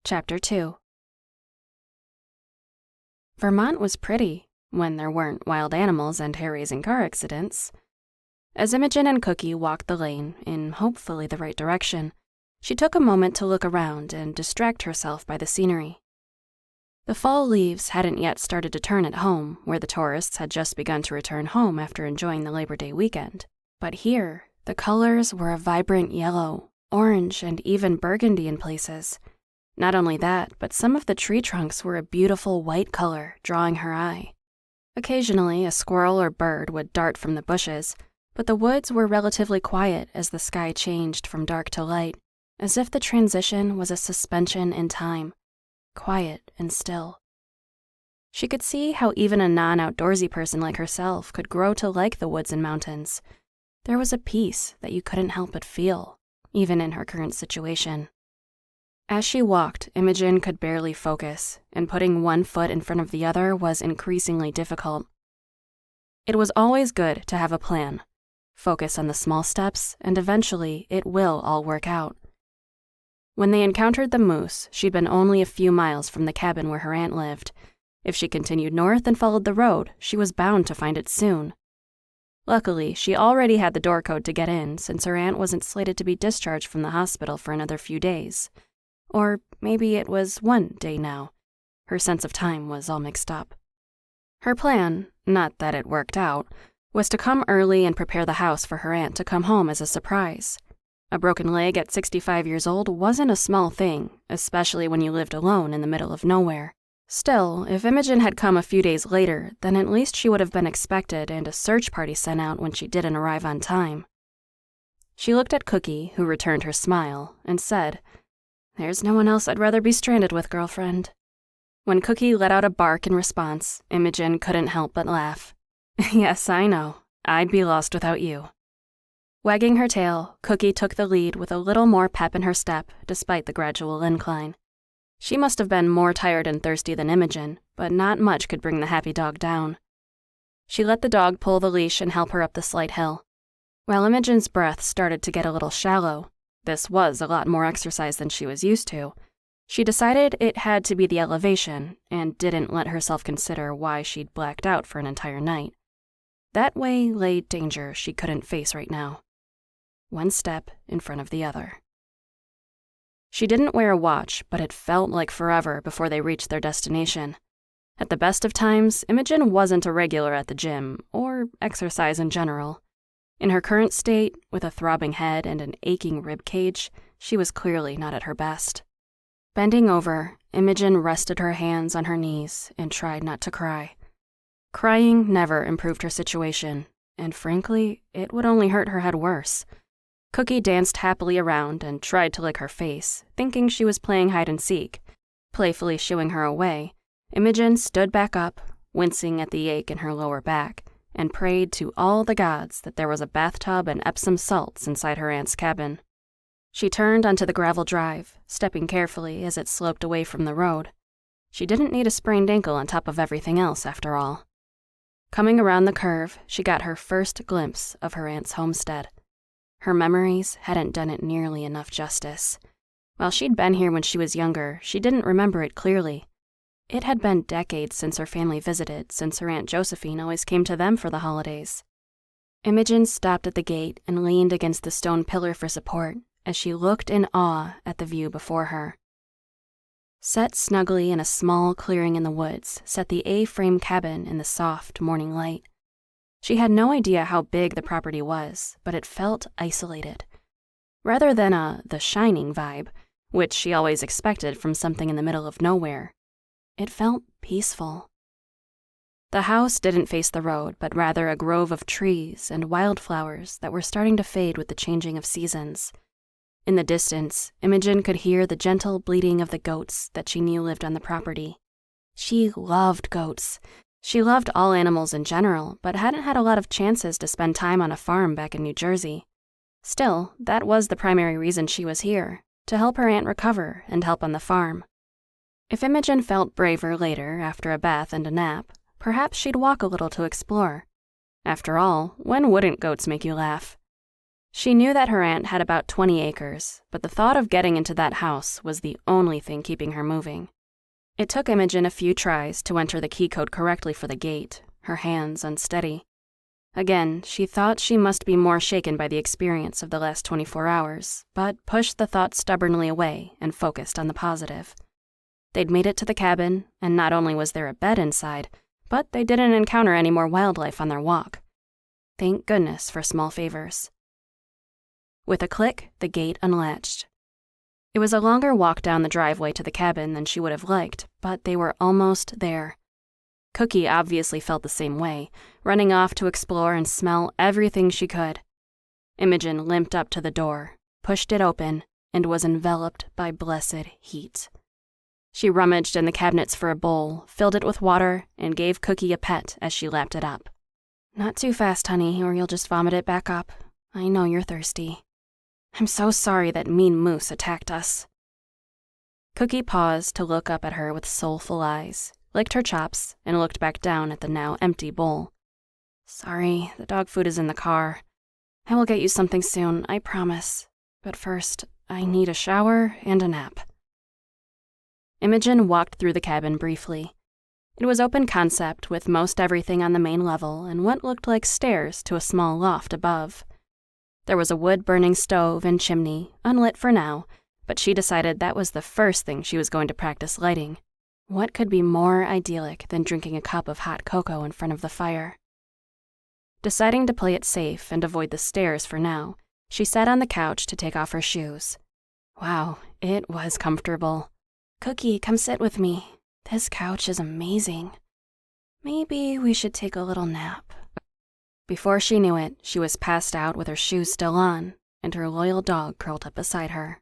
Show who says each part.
Speaker 1: Chapter 2. Vermont was pretty when there weren't wild animals and hair-raising car accidents. As Imogen and Cookie walked the lane in hopefully the right direction, she took a moment to look around and distract herself by the scenery. The fall leaves hadn't yet started to turn at home, where the tourists had just begun to return home after enjoying the Labor Day weekend. But here, the colors were a vibrant yellow, orange, and even burgundy in places. Not only that, but some of the tree trunks were a beautiful white color, drawing her eye. Occasionally, a squirrel or bird would dart from the bushes, but the woods were relatively quiet as the sky changed from dark to light, as if the transition was a suspension in time, quiet and still. She could see how even a non-outdoorsy person like herself could grow to like the woods and mountains. There was a peace that you couldn't help but feel, even in her current situation. As she walked, Imogen could barely focus, and putting one foot in front of the other was increasingly difficult. It was always good to have a plan. Focus on the small steps, and eventually it will all work out. When they encountered the moose, she'd been only a few miles from the cabin where her aunt lived. If she continued north and followed the road, she was bound to find it soon. Luckily, she already had the door code to get in, since her aunt wasn't slated to be discharged from the hospital for another few days. Or maybe it was one day now. Her sense of time was all mixed up. Her plan, not that it worked out, was to come early and prepare the house for her aunt to come home as a surprise. A broken leg at 65 years old wasn't a small thing, especially when you lived alone in the middle of nowhere. Still, if Imogen had come a few days later, then at least she would have been expected and a search party sent out when she didn't arrive on time. She looked at Cookie, who returned her smile, and said, "There's no one else I'd rather be stranded with, girlfriend." When Cookie let out a bark in response, Imogen couldn't help but laugh. "Yes, I know. I'd be lost without you." Wagging her tail, Cookie took the lead with a little more pep in her step, despite the gradual incline. She must have been more tired and thirsty than Imogen, but not much could bring the happy dog down. She let the dog pull the leash and help her up the slight hill. While Imogen's breath started to get a little shallow, this was a lot more exercise than she was used to, she decided it had to be the elevation and didn't let herself consider why she'd blacked out for an entire night. That way lay danger she couldn't face right now. One step in front of the other. She didn't wear a watch, but it felt like forever before they reached their destination. At the best of times, Imogen wasn't a regular at the gym, or exercise in general. In her current state, with a throbbing head and an aching rib cage, she was clearly not at her best. Bending over, Imogen rested her hands on her knees and tried not to cry. Crying never improved her situation, and frankly, it would only hurt her head worse. Cookie danced happily around and tried to lick her face, thinking she was playing hide-and-seek. Playfully shooing her away, Imogen stood back up, wincing at the ache in her lower back, and prayed to all the gods that there was a bathtub and Epsom salts inside her aunt's cabin. She turned onto the gravel drive, stepping carefully as it sloped away from the road. She didn't need a sprained ankle on top of everything else, after all. Coming around the curve, she got her first glimpse of her aunt's homestead. Her memories hadn't done it nearly enough justice. While she'd been here when she was younger, she didn't remember it clearly. It had been decades since her family visited, since her Aunt Josephine always came to them for the holidays. Imogen stopped at the gate and leaned against the stone pillar for support as she looked in awe at the view before her. Set snugly in a small clearing in the woods sat the A-frame cabin in the soft morning light. She had no idea how big the property was, but it felt isolated. Rather than The Shining vibe, which she always expected from something in the middle of nowhere, it felt peaceful. The house didn't face the road, but rather a grove of trees and wildflowers that were starting to fade with the changing of seasons. In the distance, Imogen could hear the gentle bleating of the goats that she knew lived on the property. She loved goats. She loved all animals in general, but hadn't had a lot of chances to spend time on a farm back in New Jersey. Still, that was the primary reason she was here, to help her aunt recover and help on the farm. If Imogen felt braver later, after a bath and a nap, perhaps she'd walk a little to explore. After all, when wouldn't goats make you laugh? She knew that her aunt had about 20 acres, but the thought of getting into that house was the only thing keeping her moving. It took Imogen a few tries to enter the key code correctly for the gate, her hands unsteady. Again, she thought she must be more shaken by the experience of the last 24 hours, but pushed the thought stubbornly away and focused on the positive. They'd made it to the cabin, and not only was there a bed inside, but they didn't encounter any more wildlife on their walk. Thank goodness for small favors. With a click, the gate unlatched. It was a longer walk down the driveway to the cabin than she would have liked, but they were almost there. Cookie obviously felt the same way, running off to explore and smell everything she could. Imogen limped up to the door, pushed it open, and was enveloped by blessed heat. She rummaged in the cabinets for a bowl, filled it with water, and gave Cookie a pet as she lapped it up. "Not too fast, honey, or you'll just vomit it back up. I know you're thirsty. I'm so sorry that mean moose attacked us." Cookie paused to look up at her with soulful eyes, licked her chops, and looked back down at the now empty bowl. "Sorry, the dog food is in the car. I will get you something soon, I promise. But first, I need a shower and a nap." Imogen walked through the cabin briefly. It was open concept with most everything on the main level and what looked like stairs to a small loft above. There was a wood-burning stove and chimney, unlit for now, but she decided that was the first thing she was going to practice lighting. What could be more idyllic than drinking a cup of hot cocoa in front of the fire? Deciding to play it safe and avoid the stairs for now, she sat on the couch to take off her shoes. Wow, it was comfortable. "Cookie, come sit with me. This couch is amazing. Maybe we should take a little nap." Before she knew it, she was passed out with her shoes still on, and her loyal dog curled up beside her.